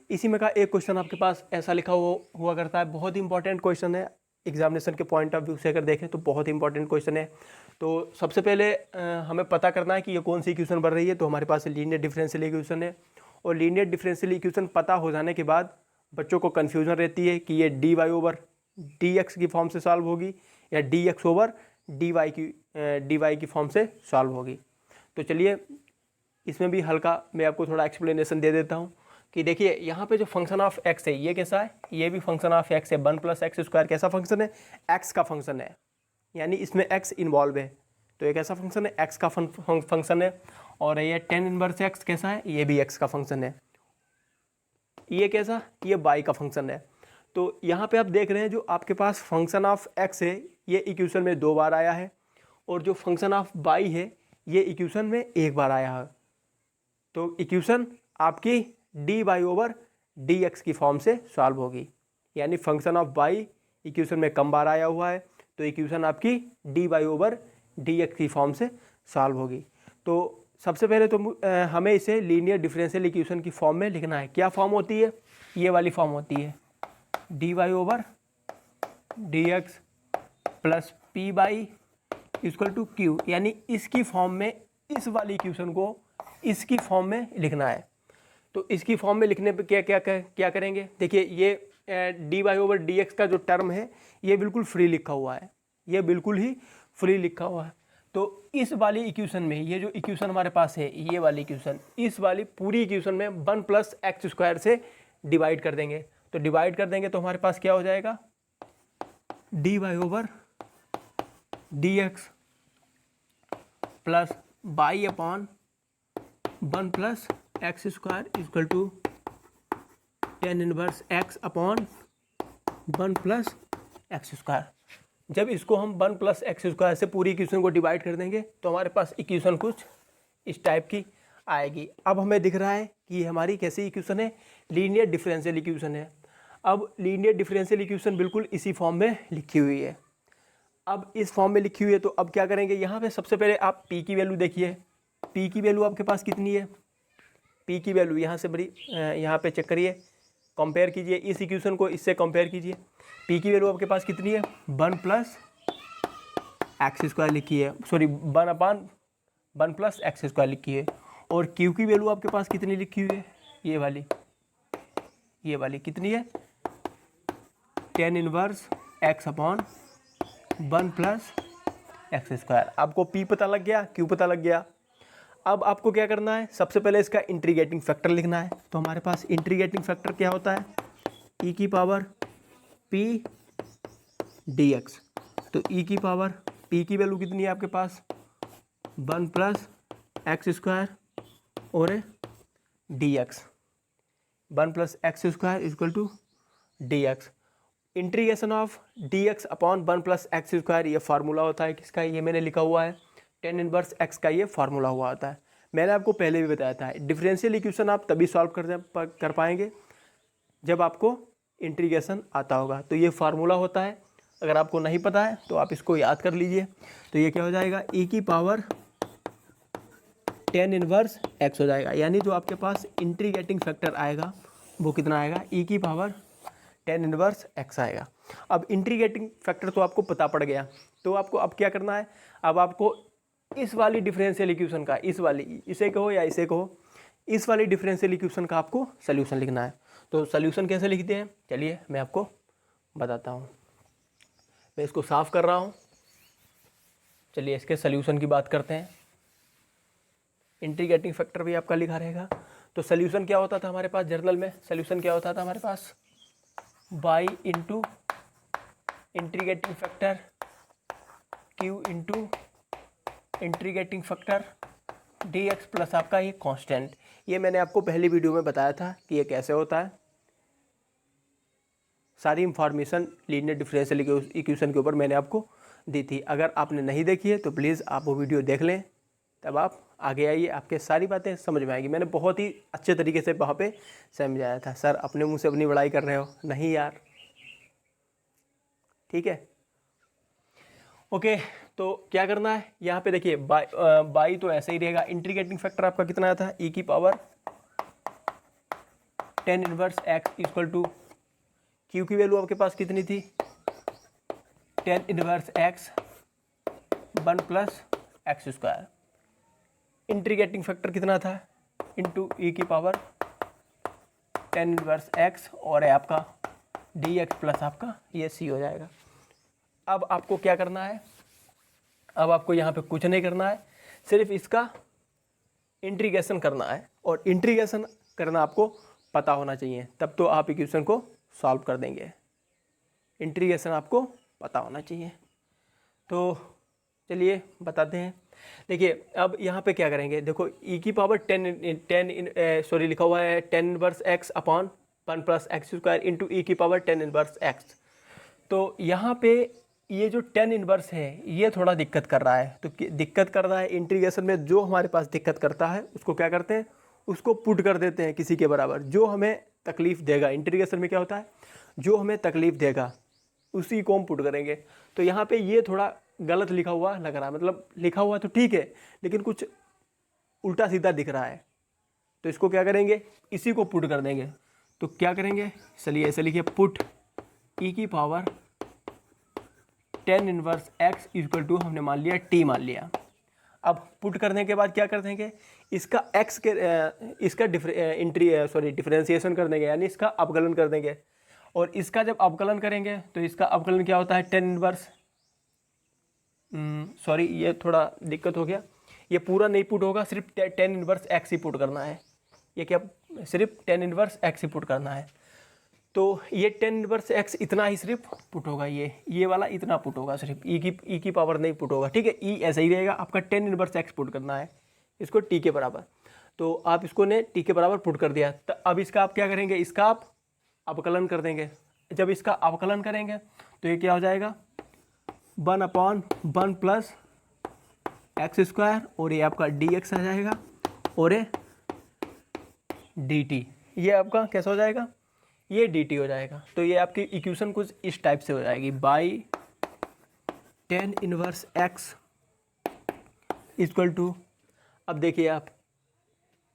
इसी में का एक क्वेश्चन आपके पास ऐसा लिखा हुआ करता है, बहुत ही इंपॉर्टेंट क्वेश्चन है एग्जामिनेशन के पॉइंट ऑफ व्यू से अगर देखें तो बहुत ही इंपॉर्टेंट क्वेश्चन है। तो सबसे पहले हमें पता करना है कि ये कौन सी इक्वेशन बन रही है। तो हमारे पास लीनियर डिफरेंशियल इक्वेशन है, और लीनियर डिफरेंशियल इक्वेशन पता हो जाने के बाद बच्चों को कन्फ्यूजन रहती है कि ये d y over d x की फॉर्म से सॉल्व होगी या d x over d y की फॉर्म से सॉल्व होगी। तो चलिए इसमें भी हल्का मैं आपको थोड़ा एक्सप्लेनेशन दे देता हूँ कि देखिए यहाँ पे जो फंक्शन ऑफ एक्स है ये कैसा है, ये भी फंक्शन ऑफ एक्स है। 1 + x² कैसा फंक्शन है, एक्स का फंक्शन है, यानी इसमें एक्स इन्वॉल्व है। तो ये कैसा फंक्शन है, एक्स का फंक्शन है। और ये tan 1x कैसा है, ये भी एक्स का फंक्शन है। ये कैसा, ये वाई का फंक्शन है। तो यहाँ पे आप देख रहे हैं जो आपके पास फंक्शन ऑफ एक्स है ये इक्वेशन में 2 बार आया है, और जो फंक्शन ऑफ वाई है ये इक्वेशन में 1 बार आया है। तो इक्वेशन आपकी d y over d x की फॉर्म से सॉल्व होगी, यानी फंक्शन ऑफ वाई इक्वेशन में कम बार आया हुआ है, तो इक्वेशन आपकी d y over d x की फॉर्म से सॉल्व होगी। तो सबसे पहले तो हमें इसे लीनियर डिफरेंशियल इक्वेशन की फॉर्म में लिखना है। क्या फॉर्म होती है, ये वाली फॉर्म होती है, d y over d x plus p y equal to q, यानी इसकी फॉर्म में इस वाली इक्वेशन को इसकी फॉर्म में लिखना है। तो इसकी फॉर्म में लिखने पे क्या करेंगे, देखिए ये d y over d x का जो टर्म है ये बिल्कुल फ्री लिखा हुआ है, ये बिल्कुल ही फ्री लिखा हुआ है। तो इस वाली इक्वेशन में ये जो इक्वेशन हमारे पास है ये वाली इक्वेशन, इस वाली पूरी इक्वेशन में 1 + x² से डिवाइड कर देंगे। तो डिवाइड कर देंगे तो हमारे पास क्या हो जाएगा, d y over d x plus y upon 1 + x² equal to tan 1x upon 1 + x²। जब इसको हम 1 + x² से पूरी इक्वेशन को डिवाइड कर देंगे तो हमारे पास इक्वेशन कुछ इस टाइप की आएगी। अब हमें दिख रहा है कि ये हमारी कैसी इक्वेशन है, लीनियर डिफरेंशियल इक्वेशन है। अब लीनियर डिफरेंशियल इक्वेशन बिल्कुल इसी फॉर्म में लिखी हुई है। अब इस फॉर्म में लिखी हुई है तो अब क्या करेंगे, यहाँ पे सबसे पहले आप p की वैल्यू देखिए। p की वैल्यू आपके पास कितनी है, p की वैल्यू यहाँ से बड़ी, यहाँ पे चेक करिए, कंपेयर कीजिए इस इक्वेशन को इससे कंपेयर कीजिए। p की वैल्यू आपके पास कितनी है, 1 + x² लिखी है, सॉरी 1 + x² लिखी है। और q की वैल्यू आपके पास कितनी लिखी हुई है, ये वाली कितनी है, tan 1x अपॉन 1 + x²। आपको p पता लग गया, q पता लग गया। अब आपको क्या करना है, सबसे पहले इसका इंटीग्रेटिंग फैक्टर लिखना है। तो हमारे पास इंटीग्रेटिंग फैक्टर क्या होता है, e की पावर p dx। तो e की पावर p की वैल्यू कितनी है आपके पास, 1 + x² और dx, 1 + x² equal to dx। Integration of dx upon 1 + x² ये फार्मूला होता है किसका, ये मैंने लिखा हुआ है, tan 1x का ये फार्मूला हुआ होता है। मैंने आपको पहले भी बताया था डिफरेंशियल इक्वेशन आप तभी सॉल्व कर पाएंगे जब आपको इंटीग्रेशन आता होगा। तो ये फार्मूला होता है, अगर आपको नहीं पता है तो आप इसको याद कर लीजिए। तो ये क्या हो जाएगा, e की पावर tan 1x हो जाएगा, यानी जो आपके पास इंटीग्रेटिंग फैक्टर आएगा वो कितना आएगा, e की पावर tan 1x आएगा। अब इंटीग्रेटिंग फैक्टर तो आपको पता पड़ गया, तो आपको अब क्या करना है, अब आपको इस वाली डिफरेंशियल इक्वेशन का, इस वाली, इसे कहो या इसे कहो, इस वाली डिफरेंशियल इक्वेशन का आपको सोल्यूशन लिखना है। तो सोल्यूशन कैसे लिखते हैं, चलिए मैं आपको बताता हूँ। मैं इसको साफ कर रहा हूँ, चलिए इसके सोल्यूशन की बात करते हैं। इंटीग्रेटिंग फैक्टर भी आपका लिखा रहेगा। तो सोल्यूशन क्या होता था हमारे पास, जर्नल में सोल्यूशन क्या होता था हमारे पास, y into integrating factor q into integrating factor dx plus आपका ये कांस्टेंट। ये मैंने आपको पहली वीडियो में बताया था कि ये कैसे होता है। सारी इंफॉर्मेशन लीनियर डिफरेंशियल इक्वेशन के ऊपर मैंने आपको दी थी। अगर आपने नहीं देखी है तो प्लीज़ आप वो वीडियो देख लें, तब आप आगे आइए, आपके सारी बातें समझ में आएगी। मैंने बहुत ही अच्छे तरीके से वहाँ पे समझाया था। सर अपने मुंह से अपनी बड़ाई कर रहे हो, नहीं यार, ठीक है, ओके। तो क्या करना है यहाँ पे देखिए, बाई तो ऐसे ही रहेगा। इंटीग्रेटिंग फैक्टर आपका कितना आता है, e की power tan inverse x equal to q की वैल्यू आपके पास कितनी थी, tan inverse x 1 plus x square, integrating factor कितना था, इंटू ई की पावर टेन इनवर्स एक्स और है आपका डी एक्स प्लस आपका ये सी हो जाएगा। अब आपको क्या करना है, अब आपको यहाँ पे कुछ नहीं करना है, सिर्फ इसका इंटीग्रेशन करना है, और इंटीग्रेशन करना आपको पता होना चाहिए, तब तो आप इक्वेशन को सॉल्व कर देंगे। इंटीग्रेशन आपको पता होना चाहिए। तो चलिए बताते हैं। देखिए अब यहाँ पे क्या करेंगे, देखो ई की पावर सॉरी लिखा हुआ है tan inverse x upon 1 plus x square into e की पावर टेन इनवर्स एक्स। तो यहाँ पे ये जो टेन इनवर्स है ये थोड़ा दिक्कत कर रहा है, तो दिक्कत कर रहा है इंटीग्रेशन में, जो हमारे पास दिक्कत करता है उसको क्या करते हैं, उसको पुट कर देते हैं किसी के बराबर, जो हमें तकलीफ़ देगा। इंटीग्रेशन में क्या होता है, जो हमें तकलीफ़ देगा उसी को हम पुट करेंगे। तो यहाँ पे ये थोड़ा गलत लिखा हुआ लग रहा है, मतलब लिखा हुआ तो ठीक है लेकिन कुछ उल्टा सीधा दिख रहा है, तो इसको क्या करेंगे, इसी को पुट कर देंगे। तो क्या करेंगे, चलिए ऐसे लिखिए, पुट ई की power tan inverse x equal to हमने मान लिया टी मान लिया। अब पुट करने के बाद क्या कर देंगे, इसका एक्स के इसका डिफरेंशिएशन कर देंगे, यानी इसका अवकलन कर देंगे। और इसका जब अवकलन करेंगे तो इसका अवकलन क्या होता है, टेन इनवर्स सॉरी ये थोड़ा दिक्कत हो गया, ये पूरा नहीं पुट होगा, सिर्फ टेन इनवर्स एक्स ही पुट करना है। ये क्या, सिर्फ टेन इनवर्स एक्स ही पुट करना है। तो ये टेन इनवर्स एक्स इतना ही सिर्फ पुट होगा, ये वाला इतना पुट होगा, सिर्फ ई की पावर नहीं पुट होगा, ठीक है। ई ऐसा ही रहेगा, आपका टेन इनवर्स एक्स पुट करना है इसको टी के बराबर। तो आप इसको ने टी के बराबर पुट कर दिया, तो अब इसका आप क्या करेंगे, इसका आप अवकलन कर देंगे। जब इसका अवकलन करेंगे तो ये क्या हो जाएगा, 1/1 प्लस एक्स स्क्वायर, और ये आपका डी एक्स आ जाएगा, और ये डी टी, ये आपका कैसा हो जाएगा, ये डी टी हो जाएगा। तो ये आपकी इक्वेशन कुछ इस टाइप से हो जाएगी, by tan inverse x equal to, अब देखिए आप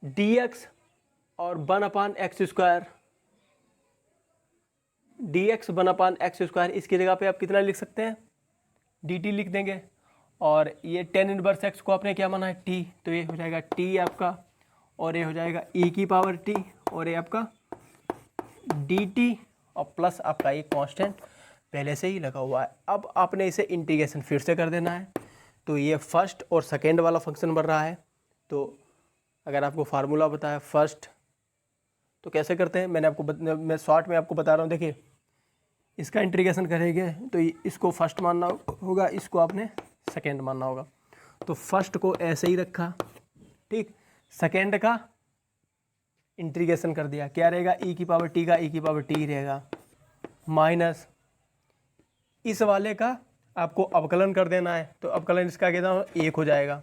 डी एक्स और 1/x square, D x 1/x square, इसकी जगह पे आप कितना लिख सकते हैं, डी टी लिख देंगे। और ये टेन इनवर्स एक्स को आपने क्या माना है, टी, तो ये हो जाएगा टी आपका, और ये हो जाएगा ई की पावर टी, और ये आपका डी टी, और प्लस आपका ये कांस्टेंट पहले से ही लगा हुआ है। अब आपने इसे इंटीग्रेशन फिर से कर देना है, तो ये फर्स्ट और सेकेंड वाला फंक्शन बन रहा है। तो अगर आपको फार्मूला बताया फर्स्ट, तो कैसे करते हैं, मैं शॉर्ट में आपको बता रहा हूँ। देखिए इसका इंटीग्रेशन करेंगे तो इसको फर्स्ट मानना होगा, इसको आपने सेकेंड मानना होगा। तो फर्स्ट को ऐसे ही रखा, ठीक, सेकेंड का इंटीग्रेशन कर दिया, क्या रहेगा, ई की पावर टी का ई की पावर टी रहेगा, माइनस इस वाले का आपको अवकलन कर देना है, तो अवकलन इसका कितना 1 हो जाएगा,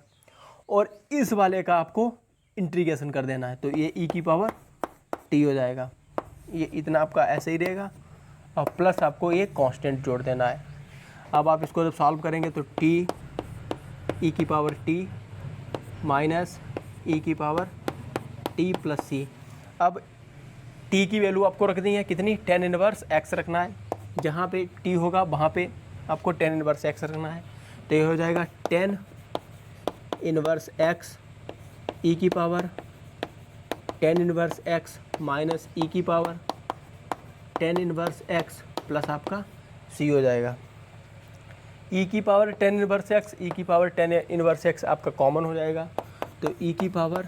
और इस वाले का आपको इंटीग्रेशन कर देना है, तो ये ई की पावर टी हो जाएगा। ये इतना आपका ऐसे ही रहेगा, और प्लस आपको ये कांस्टेंट जोड़ देना है। अब आप इसको जब सॉल्व करेंगे तो टी ई की पावर टी माइनस ई की पावर टी प्लस सी। अब टी की वैल्यू आपको रखनी है कितनी, टेन इनवर्स एक्स रखना है, जहाँ पे टी होगा वहाँ पे आपको टेन इनवर्स एक्स रखना है। तो ये हो जाएगा टेन इनवर्स एक्स ई की power tan inverse x minus e की power tan inverse x plus आपका सी हो जाएगा। ई की power tan inverse x, e की पावर टेन इनवर्स एक्स आपका कॉमन हो जाएगा, तो ई की power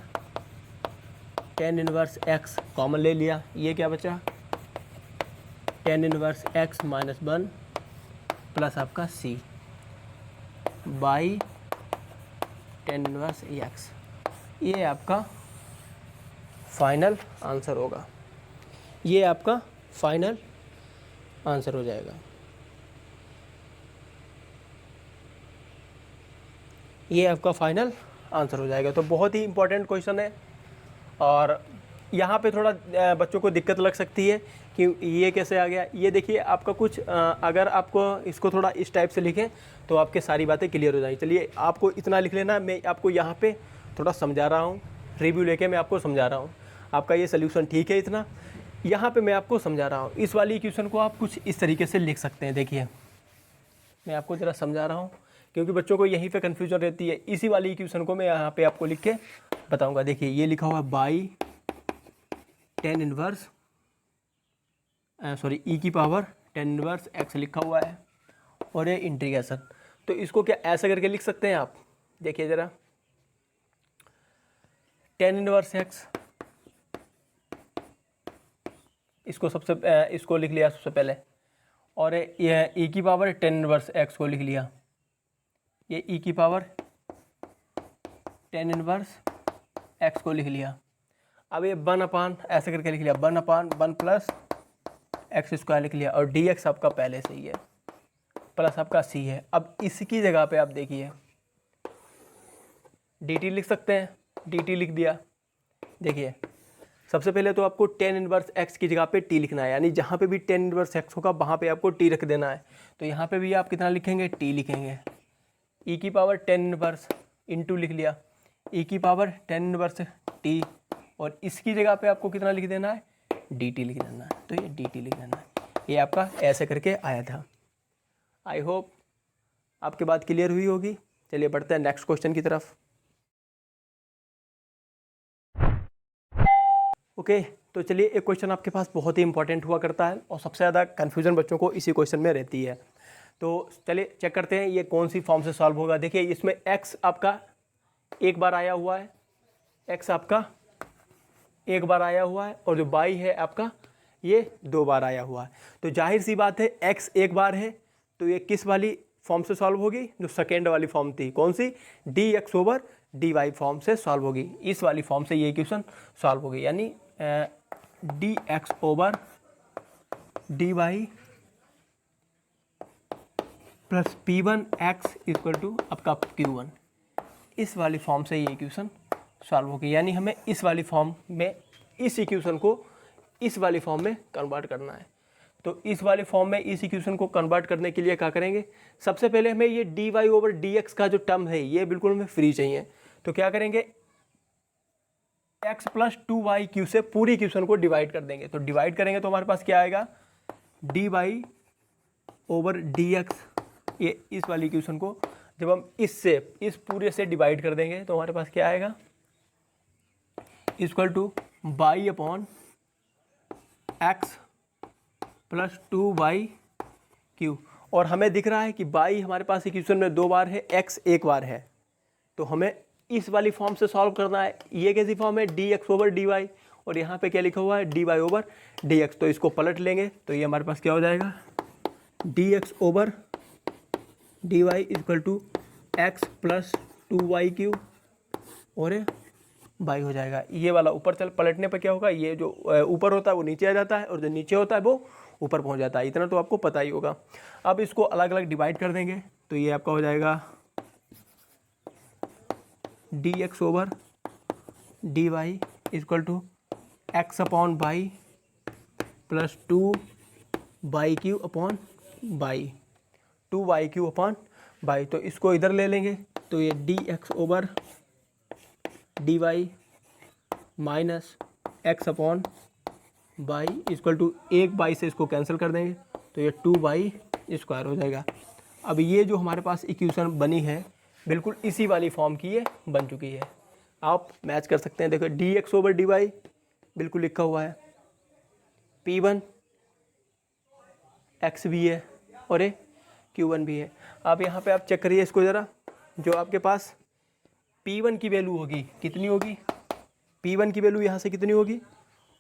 tan inverse x common ले लिया, ये क्या बचा, tan inverse x minus 1 plus आपका c by tan inverse x. ये आपका फाइनल आंसर होगा, ये आपका फाइनल आंसर हो जाएगा। ये आपका फाइनल आंसर हो जाएगा। तो बहुत ही इंपॉर्टेंट क्वेश्चन है, और यहाँ पे थोड़ा बच्चों को दिक्कत लग सकती है कि ये कैसे आ गया। ये देखिए आपका कुछ अगर आपको इसको थोड़ा इस टाइप से लिखें तो आपके सारी बातें क्लियर हो जाएंगी। चलिए आपको इतना लिख लेना, मैं आपको यहाँ पे थोड़ा समझा रहा हूँ, रिव्यू लेके मैं आपको समझा रहा हूँ। आपका ये सोल्यूशन ठीक है इतना, यहाँ पे मैं आपको समझा रहा हूँ, इस वाली इक्वेशन को आप कुछ इस तरीके से लिख सकते हैं। देखिए मैं आपको ज़रा समझा रहा हूँ क्योंकि बच्चों को यहीं पे कन्फ्यूजन रहती है। इसी वाली इक्वेशन को मैं यहाँ पे आपको लिख के बताऊँगा। देखिए ये लिखा हुआ है बाई टेन इनवर्स ई की पावर टेन इनवर्स एक्स लिखा हुआ है और ये इंटीग्रेशन। तो इसको क्या ऐसा करके लिख सकते हैं आप? देखिए ज़रा, टेन इनवर्स एक्स, इसको लिख लिया सबसे पहले, और ये ई की पावर टेन इनवर्स एक्स को लिख लिया, ये ई की पावर टेन इनवर्स एक्स को लिख लिया। अब ये 1/, ऐसे करके लिख लिया, 1/1 प्लस एक्स स्क्वायर लिख लिया, और डी एक्स आपका पहले से ही है, प्लस आपका सी है। अब इसकी जगह पे आप देखिए डी टी लिख सकते हैं, डी टी लिख दिया। देखिए सबसे पहले तो आपको टेन इनवर्स एक्स की जगह पे टी लिखना है, यानी जहाँ पे भी टेन इनवर्स एक्स होगा वहाँ पे आपको टी रख देना है। तो यहाँ पे भी आप कितना लिखेंगे? टी लिखेंगे। ई की पावर टेन इनवर्स इंटू लिख लिया, ई की पावर टेन इनवर्स टी, और इसकी जगह पे आपको कितना लिख देना है? डी टी लिख देना है। तो ये डी टी लिख देना है। ये आपका ऐसे करके आया था। आई होप आपके बात क्लियर हुई होगी। चलिए बढ़ते हैं नेक्स्ट क्वेश्चन की तरफ। ओके, तो चलिए एक क्वेश्चन आपके पास बहुत ही इंपॉर्टेंट हुआ करता है और सबसे ज़्यादा कन्फ्यूजन बच्चों को इसी क्वेश्चन में रहती है। तो चलिए चेक करते हैं ये कौन सी फॉर्म से सॉल्व होगा। देखिए इसमें x आपका एक बार आया हुआ है, x आपका एक बार आया हुआ है, और जो y है आपका ये 2 बार आया हुआ है। तो जाहिर सी बात है x एक बार है तो ये किस वाली फॉर्म से सॉल्व होगी? जो सेकेंड वाली फॉर्म थी, कौन सी? dx/dy फॉर्म से सॉल्व होगी। इस वाली फॉर्म से ये इक्वेशन सॉल्व होगी, यानी dx/dy plus P1x equal to आपका Q1। इस वाली फॉर्म से ये इक्वेशन सॉल्व होगी, यानी हमें इस वाली फॉर्म में इस इक्वेशन को इस वाली फॉर्म में कन्वर्ट करना है। तो इस वाली फॉर्म में इस इक्वेशन को कन्वर्ट करने के लिए क्या करेंगे? सबसे पहले हमें ये dy/dx का जो टर्म है ये बिल्कुल हमें फ्री चाहिए। तो क्या करेंगे? x + 2yq से पूरी इक्वेशन को डिवाइड कर देंगे। तो डिवाइड करेंगे तो हमारे पास क्या आएगा? dy/dx, ये इस वाली इक्वेशन को जब हम इस पूरे से डिवाइड कर देंगे तो हमारे पास क्या आएगा? Equal to y/x + 2yq। और हमें दिख रहा है कि y हमारे पास इक्वेशन में 2 बार है, x एक बार है। तो हमें इस वाली फॉर्म से सॉल्व करना है। ये कैसी फॉर्म है? dx/dy, और यहाँ पे क्या लिखा हुआ है? dy/dx। तो इसको पलट लेंगे तो ये हमारे पास क्या हो जाएगा? dx/dy equal to x + 2yq, और y हो जाएगा। ये वाला ऊपर चल पलटने पर क्या होगा? ये जो ऊपर होता है वो नीचे आ जाता है, और जो नीचे होता है वो ऊपर पहुँच जाता है। इतना तो आपको पता ही होगा। अब इसको अलग अलग डिवाइड कर देंगे तो ये आपका हो जाएगा dx/dy equal to x/y plus 2yq/y, 2yq/y। तो इसको इधर ले लेंगे तो ये dx/dy minus x/y equal to 1y से इसको कैंसिल कर देंगे तो ये 2y² हो जाएगा। अब ये जो हमारे पास इक्वेशन बनी है बिल्कुल इसी वाली फॉर्म की ये बन चुकी है। आप मैच कर सकते हैं। देखो dx/dy बिल्कुल लिखा हुआ है, P1 x भी है और ये Q1 भी है। आप यहाँ पे आप चेक करिए इसको ज़रा। जो आपके पास P1 की वैल्यू होगी कितनी होगी? P1 की वैल्यू यहाँ से कितनी होगी?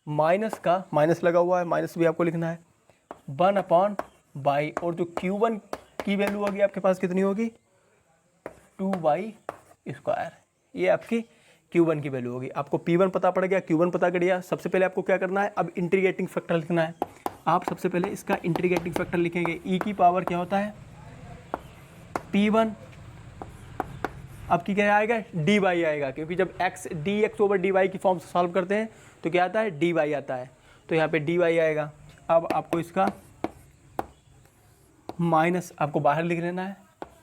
माइनस लगा हुआ है, माइनस भी आपको लिखना है 1/y, और जो Q1 की वैल्यू होगी आपके पास कितनी होगी? 2y²। ये आपकी Q1 की वैल्यू होगी। आपको P1 पता पड़ गया, Q1 पता कर दिया। सबसे पहले आपको क्या करना है? अब इंटीग्रेटिंग फैक्टर लिखना है। आप सबसे पहले इसका इंटीग्रेटिंग फैक्टर लिखेंगे। ई की पावर क्या होता है? P1 आपकी क्या आएगा? dy आएगा, क्योंकि जब dx/dy की फॉर्म से सॉल्व करते हैं तो क्या आता है? dy आता है। तो यहाँ पे dy आएगा। अब आपको इसका माइनस आपको बाहर लिख लेना है।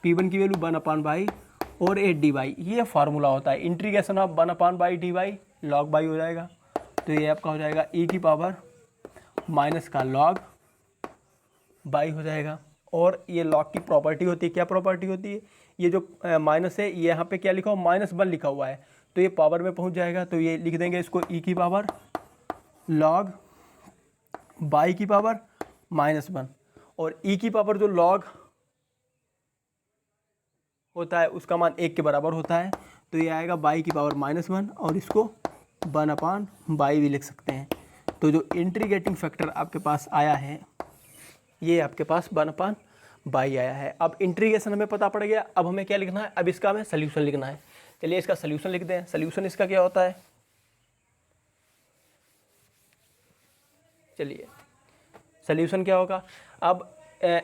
P1 की वैल्यू 1/y और ए dy, ये फार्मूला होता है integration of 1/y dy log y हो जाएगा। तो ये आपका हो जाएगा e की पावर माइनस का लॉग बाई हो जाएगा। और ये लॉग की प्रॉपर्टी होती है, क्या प्रॉपर्टी होती है, ये जो माइनस है ये यहाँ पे क्या लिखा हुआ, -1 लिखा हुआ है, तो ये पावर में पहुँच जाएगा, तो ये लिख देंगे इसको e की पावर लॉग बाई की पावर -1। और e की पावर जो लॉग होता है उसका मान 1 के बराबर होता है, तो ये आएगा बाई की पावर -1 और इसको 1/बाई भी लिख सकते हैं। तो जो इंटीग्रेटिंग फैक्टर आपके पास आया है ये आपके पास 1/बाई आया है। अब इंटीग्रेशन हमें पता पड़ गया, अब हमें क्या लिखना है, अब इसका हमें सोल्यूशन लिखना है। चलिए इसका सोल्यूशन लिख दें। सोल्यूशन इसका क्या होता है, चलिए सोल्यूशन क्या होगा। अब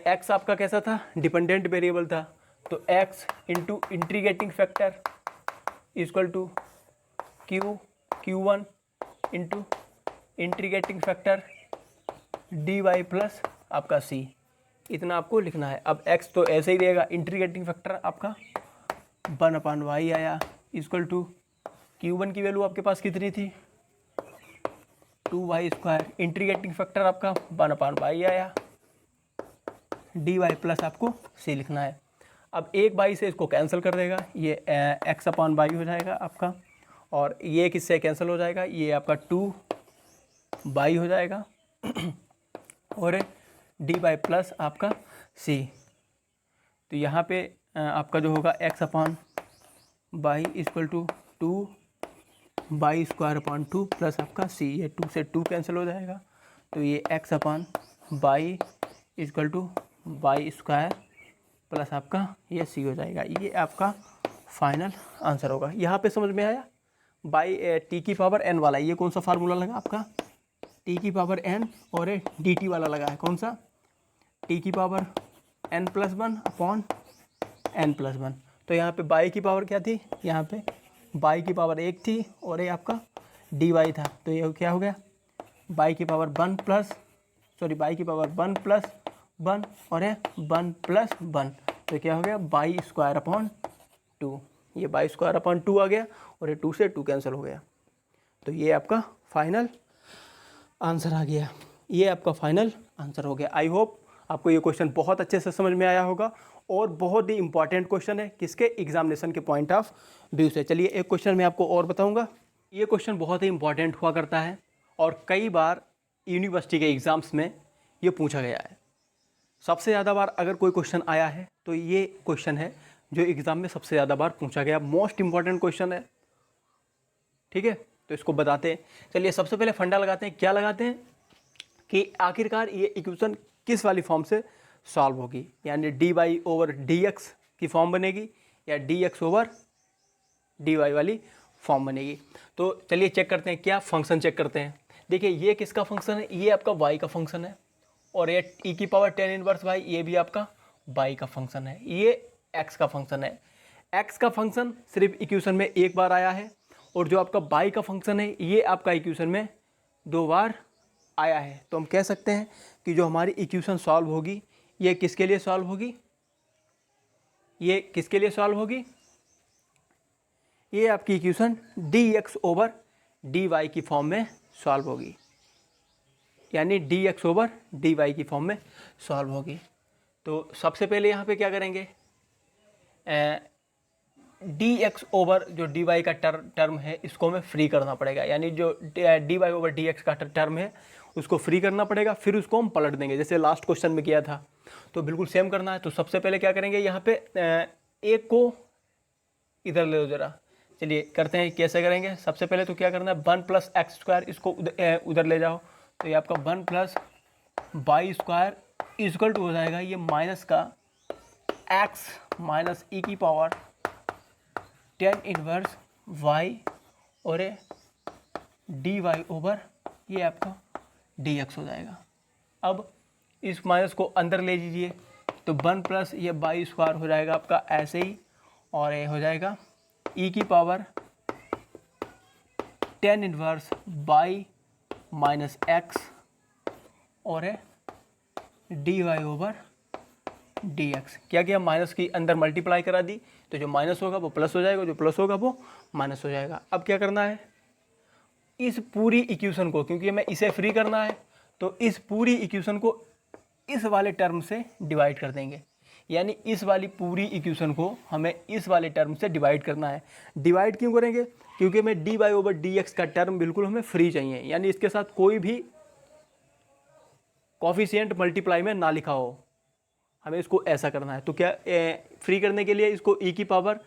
x आपका कैसा था, डिपेंडेंट वेरिएबल था, तो x into integrating factor equal to Q1 into integrating factor dy plus आपका c, इतना आपको लिखना है। अब x तो ऐसे ही रहेगा, इंटीग्रेटिंग फैक्टर आपका 1/y आया इक्वल टू Q1 की वैल्यू आपके पास कितनी थी 2y², इंटीग्रेटिंग फैक्टर आपका 1/y आया, dy प्लस आपको c लिखना है। अब एक बाई से इसको कैंसिल कर देगा, ये x/y हो जाएगा आपका, और ये किससे कैंसिल हो जाएगा, ये आपका 2y हो जाएगा और dy प्लस आपका c। तो यहाँ पे आपका जो होगा x/y equal to 2y² plus आपका c, ये 2 से 2 कैंसिल हो जाएगा, तो ये x/y equal to y² plus आपका ये c हो जाएगा। ये आपका फाइनल आंसर होगा। यहाँ पे समझ में आया, बाई t की पावर n वाला, ये कौन सा फार्मूला लगा आपका, t की पावर n, और dt वाला लगा है कौन सा, t की पावर n+1/n+1। तो यहाँ पे बाई की पावर क्या थी, यहाँ पे बाई की पावर 1 थी और ये आपका dy था, तो ये क्या हो गया बाई की पावर 1 बाई की पावर 1+1 और ये 1+1, तो क्या हो गया y²/2, ये y²/2 आ गया और ये 2 से 2 कैंसिल हो गया। तो ये आपका फाइनल आंसर आ गया, ये आपका फाइनल आंसर हो गया। आई होप आपको ये क्वेश्चन बहुत अच्छे से समझ में आया होगा और बहुत ही इंपॉर्टेंट क्वेश्चन है किसके, एग्जामिनेशन के पॉइंट ऑफ व्यू से। चलिए एक क्वेश्चन मैं आपको और बताऊंगा। ये क्वेश्चन बहुत ही इंपॉर्टेंट हुआ करता है और कई बार यूनिवर्सिटी के एग्ज़ाम्स में ये पूछा गया है। सबसे ज़्यादा बार अगर कोई क्वेश्चन आया है तो ये क्वेश्चन है जो एग्ज़ाम में सबसे ज़्यादा बार पूछा गया, मोस्ट इंपॉर्टेंट क्वेश्चन है, ठीक है। तो इसको बताते हैं। चलिए सबसे पहले फंडा लगाते हैं। क्या लगाते हैं कि आखिरकार ये इक्वेशन किस वाली फॉर्म से सॉल्व होगी, यानी dy/dx की फॉर्म बनेगी या dx/dy वाली फॉर्म बनेगी। तो चलिए चेक करते हैं, क्या फंक्शन चेक करते हैं। देखिए ये किसका फंक्शन है, ये आपका y का फंक्शन है, और ये e की पावर tan इनवर्स y, ये भी आपका y का फंक्शन है, ये x का फंक्शन है। x का फंक्शन सिर्फ इक्वेशन में एक बार आया है, और जो आपका y का फंक्शन है ये आपका इक्वेशन में 2 बार आया है। तो हम कह सकते हैं कि जो हमारी इक्वेशन सॉल्व होगी ये किसके लिए सॉल्व होगी, ये किसके लिए सॉल्व होगी, ये आपकी इक्वेशन dx/dy की फॉर्म में सॉल्व होगी, यानी dx/dy की फॉर्म में सॉल्व होगी। तो सबसे पहले यहाँ पे क्या करेंगे, dx/ जो dy का टर्म है इसको हमें फ्री करना पड़ेगा, यानी जो dy/dx का टर्म है उसको फ्री करना पड़ेगा, फिर उसको हम पलट देंगे जैसे लास्ट क्वेश्चन में किया था। तो बिल्कुल सेम करना है। तो सबसे पहले क्या करेंगे, यहाँ पे एक को इधर ले लो जरा। चलिए करते हैं, कैसे करेंगे। सबसे पहले तो क्या करना है, 1 + x², इसको उधर ले जाओ, तो ये आपका 1 + y² इक्वल टू हो जाएगा ये माइनस का x - e की पावर tan इनवर्स y और dy/ ये आपका dx हो जाएगा। अब इस माइनस को अंदर ले लीजिए, तो 1 + ये y² हो जाएगा आपका ऐसे ही, और ये हो जाएगा e की power tan inverse y - x और dy/dx। क्या किया, माइनस की अंदर मल्टीप्लाई करा दी, तो जो माइनस होगा वो प्लस हो जाएगा, जो प्लस होगा वो माइनस हो जाएगा। अब क्या करना है, इस पूरी इक्वेशन को, क्योंकि हमें इसे फ्री करना है तो इस पूरी इक्वेशन को इस वाले टर्म से डिवाइड कर देंगे, यानी इस वाली पूरी इक्वेशन को हमें इस वाले टर्म से डिवाइड करना है। डिवाइड क्यों करेंगे? क्योंकि हमें dy ओवर dx का टर्म बिल्कुल हमें फ्री चाहिए, यानी इसके साथ कोई भी कॉफिशिएंट मल्टीप्लाई में ना लिखा हो, हमें इसको ऐसा करना है। तो क्या फ्री करने के लिए इसको e की power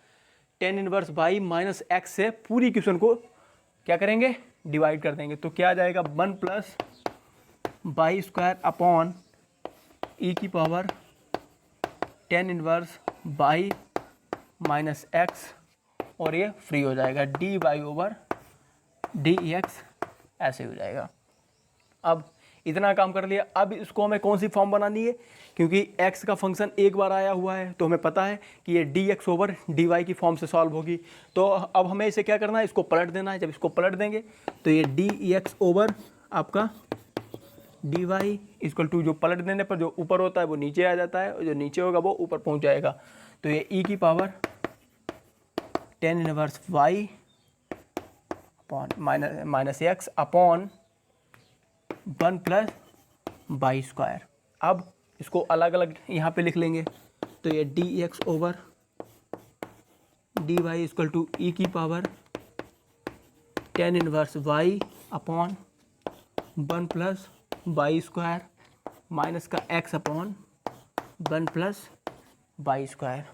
tan inverse y minus x से पूरी इक्वेशन को क्या करेंगे? डिवाइड कर देंगे। तो क्या आ जाएगा? 1 प्लस बाई स्क्वायर अपॉन ई की power tan inverse y minus x, और ये फ्री हो जाएगा dy ओवर dx, ऐसे हो जाएगा। अब इतना काम कर लिया। अब इसको हमें कौन सी फॉर्म बनानी है? क्योंकि x का फंक्शन एक बार आया हुआ है तो हमें पता है कि ये dx ओवर dy की फॉर्म से सॉल्व होगी। तो अब हमें इसे क्या करना है? इसको पलट देना है। जब इसको पलट देंगे तो ये dx ओवर आपका dy इक्वल टू, जो पलट देने पर जो ऊपर होता है वो नीचे आ जाता है, और जो नीचे होगा वो ऊपर पहुंच जाएगा। तो ये e की power tan inverse y upon minus x upon 1 plus by square. अब इसको अलग अलग यहाँ पे लिख लेंगे। तो ये dx over dy equal to e की power tan inverse y upon 1 plus by square minus का x upon 1 plus by square.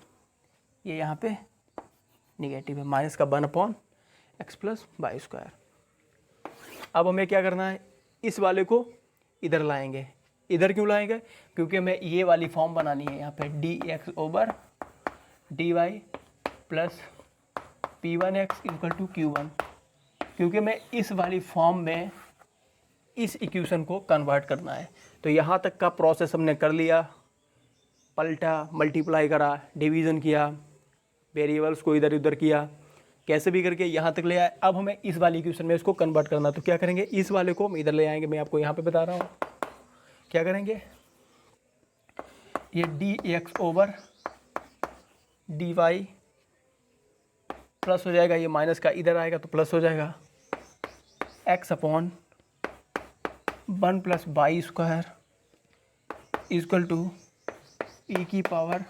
ये यहाँ पे निगेटिव है, माइनस का 1 upon x plus by square. अब हमें क्या करना है? इस वाले को इधर लाएंगे। इधर क्यों लाएंगे? क्योंकि हमें ये वाली फॉर्म बनानी है। यहाँ पे dx over dy plus p1x equal to q1, क्योंकि मैं इस वाली फॉर्म में इस इक्वेशन को कन्वर्ट करना है। तो यहाँ तक का प्रोसेस हमने कर लिया, पलटा, मल्टीप्लाई करा, डिवीज़न किया, वेरिएबल्स को इधर उधर किया, कैसे भी करके यहाँ तक ले आए। अब हमें इस वाली इक्वेशन में इसको कन्वर्ट करना। तो क्या करेंगे? इस वाले को हम इधर ले आएंगे। मैं आपको यहाँ पे बता रहा हूँ क्या करेंगे। ये dx ओवर dy प्लस हो जाएगा, ये माइनस का इधर आएगा तो प्लस हो जाएगा, x upon 1 plus by square equal to e की power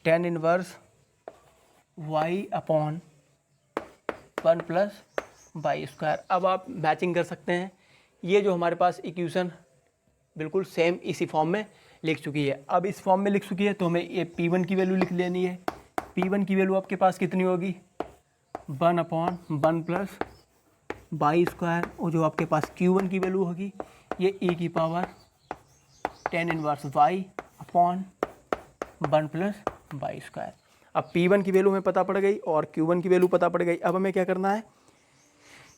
tan inverse y upon 1 plus by square. अब आप मैचिंग कर सकते हैं। ये जो हमारे पास इक्वेशन बिल्कुल सेम इसी फॉर्म में लिख चुकी है। अब इस फॉर्म में लिख चुकी है तो हमें ये p1 की वैल्यू लिख लेनी है। p1 की वैल्यू आपके पास कितनी होगी? 1 अपॉन 1 प्लस बाई स्क्वायर, और जो आपके पास q1 की वैल्यू होगी ये e की power tan inverse y upon 1 plus by square. अब p1 की वैल्यू हमें पता पड़ गई और q1 की वैल्यू पता पड़ गई। अब हमें क्या करना है?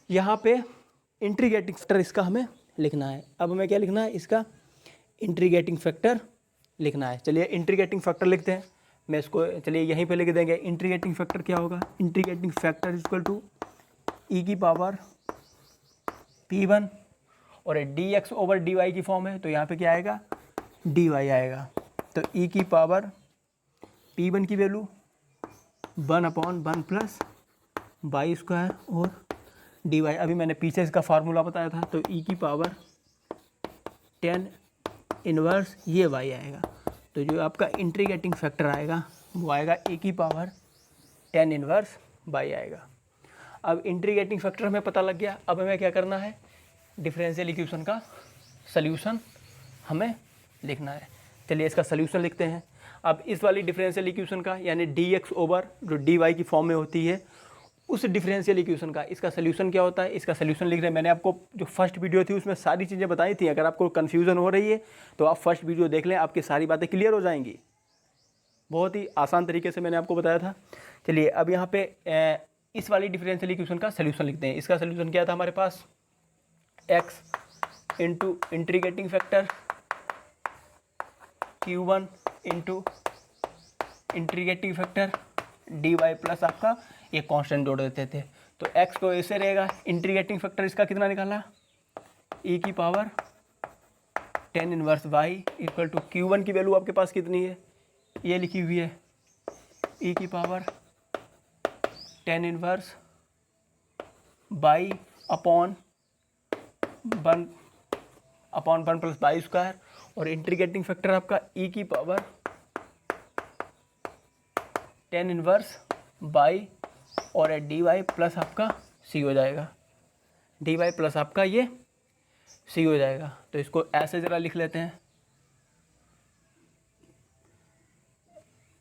यहाँ पे इंटीग्रेटिंग फैक्टर इसका हमें लिखना है। अब हमें क्या लिखना है? इसका इंटीग्रेटिंग फैक्टर लिखना है। चलिए इंटीग्रेटिंग फैक्टर लिखते हैं। मैं इसको चलिए यहीं पे लिख देंगे। इंटीग्रेटिंग फैक्टर क्या होगा? Integrating factor equal to e की पावर p1, और dx ओवर dy की फॉर्म है तो यहाँ पे क्या आएगा? dy आएगा। तो ई की पावर p1 की value 1 upon 1 plus by square और dy। अभी मैंने पीछे इसका फार्मूला बताया था। तो e की पावर tan इनवर्स ये y आएगा। तो जो आपका इंटीग्रेटिंग फैक्टर आएगा वो आएगा e की पावर tan इनवर्स y आएगा। अब इंटीग्रेटिंग फैक्टर हमें पता लग गया। अब हमें क्या करना है? डिफरेंशियल इक्वेशन का सल्यूशन हमें लिखना है। चलिए इसका सल्यूशन लिखते हैं। अब इस वाली डिफरेंशियल इक्वेशन का, यानी dx ओवर जो dy की फॉर्म में होती है, उस डिफरेंशियल इक्वेशन का इसका सल्यूशन क्या होता है? इसका सल्यूशन लिख रहे हैं। मैंने आपको जो फर्स्ट वीडियो थी उसमें सारी चीज़ें बताई थी। अगर आपको कन्फ्यूज़न हो रही है तो आप फर्स्ट वीडियो देख लें, आपकी सारी बातें क्लियर हो जाएंगी। बहुत ही आसान तरीके से मैंने आपको बताया था। चलिए अब यहाँ पे इस वाली डिफरेंशियल इक्वेशन का सल्यूशन लिखते हैं। इसका सल्यूशन क्या था हमारे पास? x into integrating factor q1 into integrating factor dy plus आपका ये कांस्टेंट जोड़ देते थे। तो x को ऐसे रहेगा। इंटीग्रेटिंग फैक्टर इसका कितना निकाला? e की power tan inverse y equal to q1 की वैल्यू आपके पास कितनी है? ये लिखी हुई है, e की power tan inverse y upon 1 upon 1 plus by square, और इंटीग्रेटिंग फैक्टर आपका ई की पावर टेन इनवर्स बाई और डी वाई प्लस आपका सी हो जाएगा, डी वाई प्लस आपका ये सी हो जाएगा। तो इसको ऐसे ज़रा लिख लेते हैं,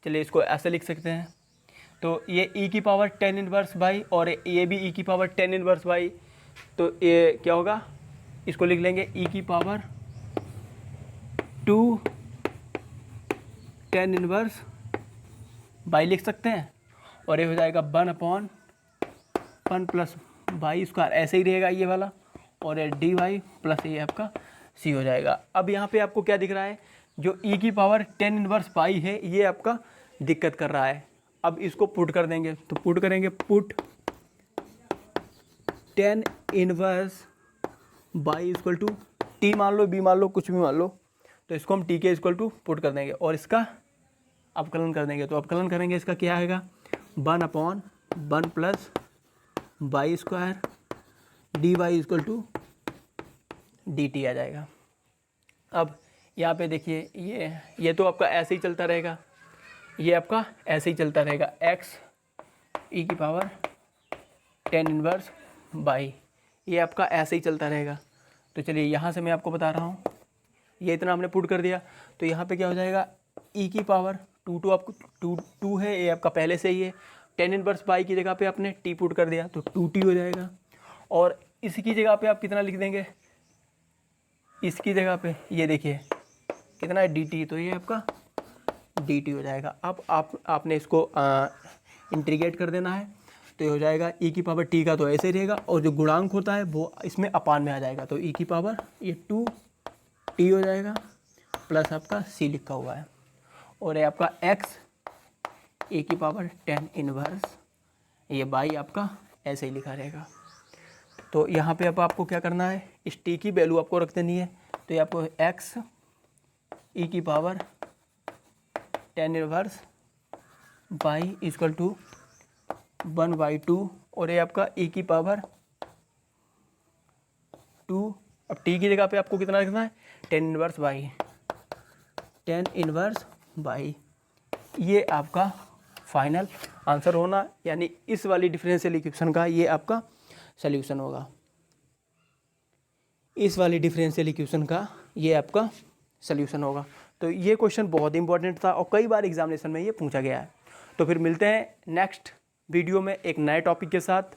चलिए इसको ऐसे लिख सकते हैं। तो ये ई की पावर टेन इनवर्स बाई और ये भी ई की पावर टेन इनवर्स बाई, तो ये क्या होगा, इसको लिख लेंगे ई की पावर 2 टेन इनवर्स बाई लिख सकते हैं, और ये हो जाएगा 1 अपॉन 1 प्लस बाई स्क्वायर, ऐसे ही रहेगा ये वाला, और ये डी वाई प्लस ये आपका सी हो जाएगा। अब यहाँ पे आपको क्या दिख रहा है, जो ई की पावर टेन इनवर्स बाई है ये आपका दिक्कत कर रहा है। अब इसको पुट कर देंगे, तो पुट करेंगे, put tan inverse y equal to t मान लो, बी मान लो, कुछ भी मान लो, तो इसको हम टी के इक्वल टू पुट कर देंगे और इसका अवकलन कर देंगे। तो अवकलन करेंगे, इसका क्या आएगा, 1 upon 1 plus by square d y equal to d t आ जाएगा। अब यहाँ पे देखिए ये तो आपका ऐसे ही चलता रहेगा, ये आपका ऐसे ही चलता रहेगा, x ई की पावर टेन इनवर्स बाई, ये आपका ऐसे ही चलता रहेगा। तो चलिए यहाँ से मैं आपको बता रहा हूँ, ये इतना हमने पुट कर दिया, तो यहाँ पे क्या हो जाएगा, ई की पावर टू आपको टू है, ये आपका पहले से ही है, टेन इनवर्स बाई की जगह पे आपने टी पुट कर दिया, तो 2t हो जाएगा। और इसकी जगह पे आप कितना लिख देंगे, इसकी जगह पे ये देखिए कितना है dt, तो ये आपका dt हो जाएगा। अब आपने इसको इंटीग्रेट कर देना है, तो ये हो जाएगा e की पावर t का तो ऐसे ही रहेगा, और जो गुणांक होता है वो इसमें अपान में आ जाएगा, तो e की पावर ये 2t हो जाएगा प्लस आपका c लिखा हुआ है, और ये आपका x e की पावर टेन इनवर्स ये बाई आपका ऐसे ही लिखा रहेगा। तो यहाँ पे अब आपको क्या करना है, इस t की वैल्यू आपको रख देनी है, तो ये आपको x ई की power tan inverse y equal to 1/2, और ये आपका ई की पावर 2, अब टी की जगह पे आपको कितना लिखना है, tan inverse by, tan inverse by, ये आपका फाइनल आंसर होना, यानी इस वाली डिफरेंशियल इक्वेशन का ये आपका सल्यूशन होगा, इस वाली डिफरेंशियल इक्वेशन का ये आपका सल्यूशन होगा। तो ये क्वेश्चन बहुत इंपॉर्टेंट था और कई बार एग्जामिनेशन में ये पूछा गया है। तो फिर मिलते हैं नेक्स्ट वीडियो में एक नए टॉपिक के साथ।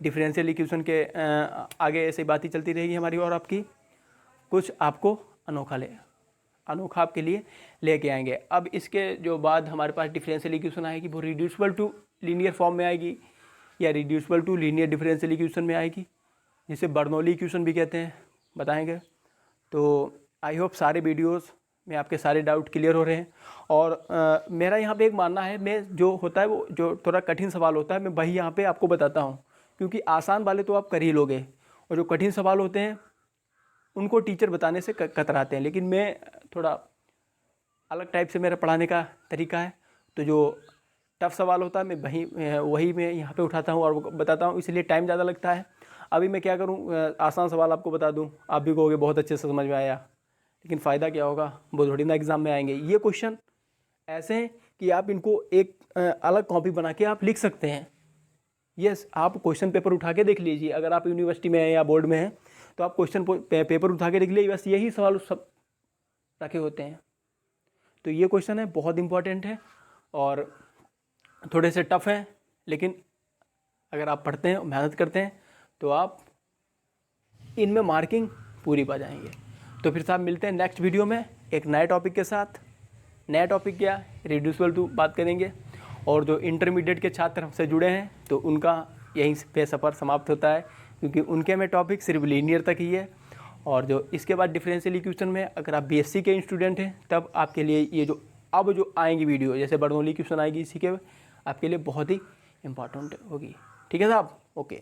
डिफरेंशियल इक्वेशन के आगे ऐसे बातें चलती रहेगी हमारी, और आपकी कुछ आपको अनोखा आपके लिए लेके आएंगे। अब इसके जो बाद हमारे पास डिफरेंशियल इक्वेशन आएगी वो रिड्यूसिबल टू लीनियर फॉर्म में आएगी, या reducible to linear differential equation में आएगी, जिसे बर्नौली इक्वेशन भी कहते हैं, बताएंगे। तो आई होप सारे वीडियोस में आपके सारे डाउट क्लियर हो रहे हैं। और मेरा यहाँ पे एक मानना है, मैं जो होता है वो जो थोड़ा कठिन सवाल होता है मैं वही यहाँ पे आपको बताता हूँ, क्योंकि आसान वाले तो आप कर ही लोगे, और जो कठिन सवाल होते हैं उनको टीचर बताने से कतराते हैं। लेकिन मैं थोड़ा अलग टाइप से मेरा पढ़ाने का तरीका है, तो जो टफ सवाल होता है मैं वही मैं यहाँ पे उठाता हूँ और बताता हूँ, इसलिए टाइम ज़्यादा लगता है। अभी मैं क्या करूँ, आसान सवाल आपको बता दूँ, आप भी कहोगे बहुत अच्छे से समझ में आया, लेकिन फ़ायदा क्या होगा, वो थोड़ी ना एग्ज़ाम में आएंगे। ये क्वेश्चन ऐसे हैं कि आप इनको एक अलग कॉपी बना के आप लिख सकते हैं। यस, आप क्वेश्चन पेपर उठा के देख लीजिए, अगर आप यूनिवर्सिटी में हैं या बोर्ड में हैं तो आप क्वेश्चन पेपर उठा के देख लीजिए, बस यही सवाल सब रखे होते हैं। तो ये क्वेश्चन है, बहुत इंपॉर्टेंट है और थोड़े से टफ हैं, लेकिन अगर आप पढ़ते हैं, मेहनत करते हैं तो आप इनमें मार्किंग पूरी पा जाएंगे। तो फिर साहब मिलते हैं नेक्स्ट वीडियो में एक नए टॉपिक के साथ। नया टॉपिक क्या, रिड्यूसिबल टू बात करेंगे, और जो इंटरमीडिएट के छात्र हमसे जुड़े हैं तो उनका यहीं पे सफ़र समाप्त होता है, क्योंकि उनके में टॉपिक सिर्फ लीनियर तक ही है। और जो इसके बाद डिफरेंशियल इक्वेशन में अगर आप बीएससी के स्टूडेंट हैं तब आपके लिए ये जो अब जो आएंगी वीडियो, जैसे बर्नौली इक्वेशन आएगी, इसी के आपके लिए बहुत ही इंपॉर्टेंट होगी। ठीक है साहब, ओके।